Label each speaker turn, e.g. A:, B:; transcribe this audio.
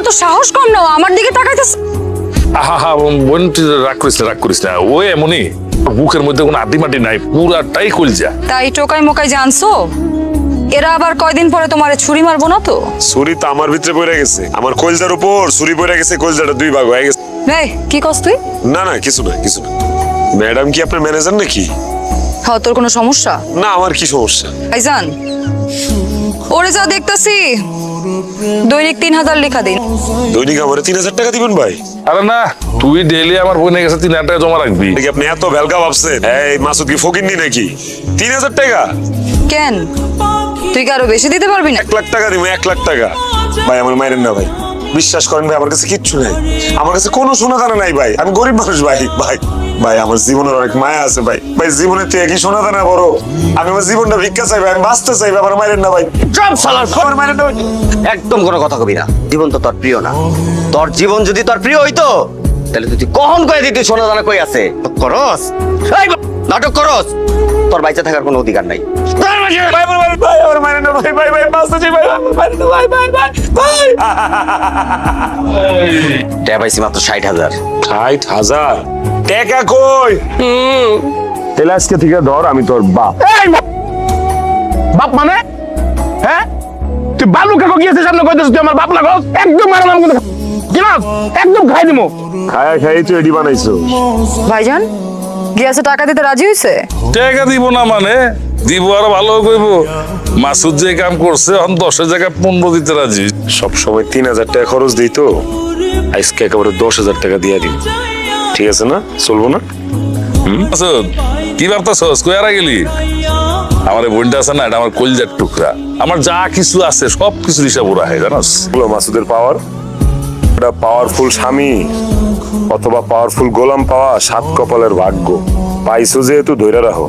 A: তো সাহস কম না, ও আমার দিকে তাকাইতেছে।
B: আহা বোন তুই রাগ করিস না, ও এমনই, বুকের মধ্যে কোনো আড্ডি মাটি নাই, পুরাটাই কলজা।
A: তাই টোকাই মোকাই জানছো? এরা আবার কয়দিন পরে তোমারে ছুরি মারবো না তো?
C: ছুরি তো আমার ভিতরে পড়ে গেছে, আমার কলজার উপর ছুরি পড়ে গেছে, কলজাটা দুই ভাগ হয়ে গেছে।
A: এই কি কস তুই?
C: না না কিছু না কিছু না। ম্যাডাম কি আপনার ম্যানেজার নাকি?
A: হ্যাঁ, তোর কোনো সমস্যা?
C: না আমার কি সমস্যা?
A: ভাইজান, ওরে যা দেখতাছি দৈনিক 3000 লেখা দিন।
C: দৈনিক আমার 3000 টাকা দিবেন ভাই?
B: আরে না, তুই ডেইলি আমার বোনের কাছে 3000 টাকা জমা রাখবি।
C: নাকি আপনি এত বেলকা ভাবছেন? এই মাসুদ কি ফকিন্নি নাকি? 3000 টাকা?
A: কেন, তুই কি আরো বেশি দিতে পারবি না?
C: 1 লাখ টাকা দিব, 1 লাখ টাকা। ভাই আমার মাইরেন না ভাই, বিশ্বাস করেন ভাই, আমার কাছে কিচ্ছু নাই, আমার কাছে কোনো সোনা দানা নাই ভাই, আমি গরিব মানুষ ভাই। ভাই ভাই আমার জীবনের অনেক মায়া আছে ভাই, ভাই জীবনের থেকে কি সোনা দানা বড়? আমি আমার জীবনটা ভিক্ষা চাই ভাই, আমি বাঁচতে চাই ভাই, আমার মাইরেন না ভাই।
D: চুপ শালার,
C: আমার মাইরেন না ভাই।
D: একদম কোনো কথা কবি না। জীবন তো তোর প্রিয় না। তোর জীবন যদি তোর প্রিয় হইতো তাহলে তুই কখন কয়ে দিতি সোনা দানা কই আছে? করস এই নাটক করস, তোর বাইচা থাকার কোনো অধিকার নাই।
C: ভাই আমার মাইরেন না ভাই, ভাই ভাই বাঁচতে চাই ভাই, আমার মাইরেন না ভাই, ভাই ভাই ভাই।
D: টাকা পাইছি মাত্র 60,000।
C: 60,000 টাকা কই?
E: তাহলে আজকে থেকে ধর আমি তোর বাপ। বাপ মানে? হ্যাঁ, তুই বালু কাকু গিয়েছে সামনে কইতেছিস তুই আমার বাপ লাগো? একদম মারলাম কিন্তু কি না, একদম খাই দিমু।
C: খায়া খাই তো এডি বানাইছো।
A: ভাইজান গিয়াছে টাকা দিতে রাজি হইছে?
B: টাকা দিব না মানে দিব, আরো ভালো কইব। মাসুদ যে কাম করছে, এখন 10-এর জায়গায় 15 দিতে রাজি।
C: সব সময় 3000 টাকা খরচ দিই তো, আজকে একেবারে 10,000 টাকা দিয়ে দিন, ঠিক আছে না? চলবো না?
B: মাসুদ কি ভাবতাছস, কই আর গেলি? আমার এই বোনটা আছে না, এটা আমার কলজার টুকরা, আমার যা কিছু আছে সব কিছু হিসাব ওরা হয় জানাস।
C: মাসুদের পাওয়ার, একটা পাওয়ারফুল স্বামী অথবা পাওয়ারফুল গোলাম পাওয়া 7 কপালের ভাগ্য। পাইছো যেহেতু ধৈর্য রাখো।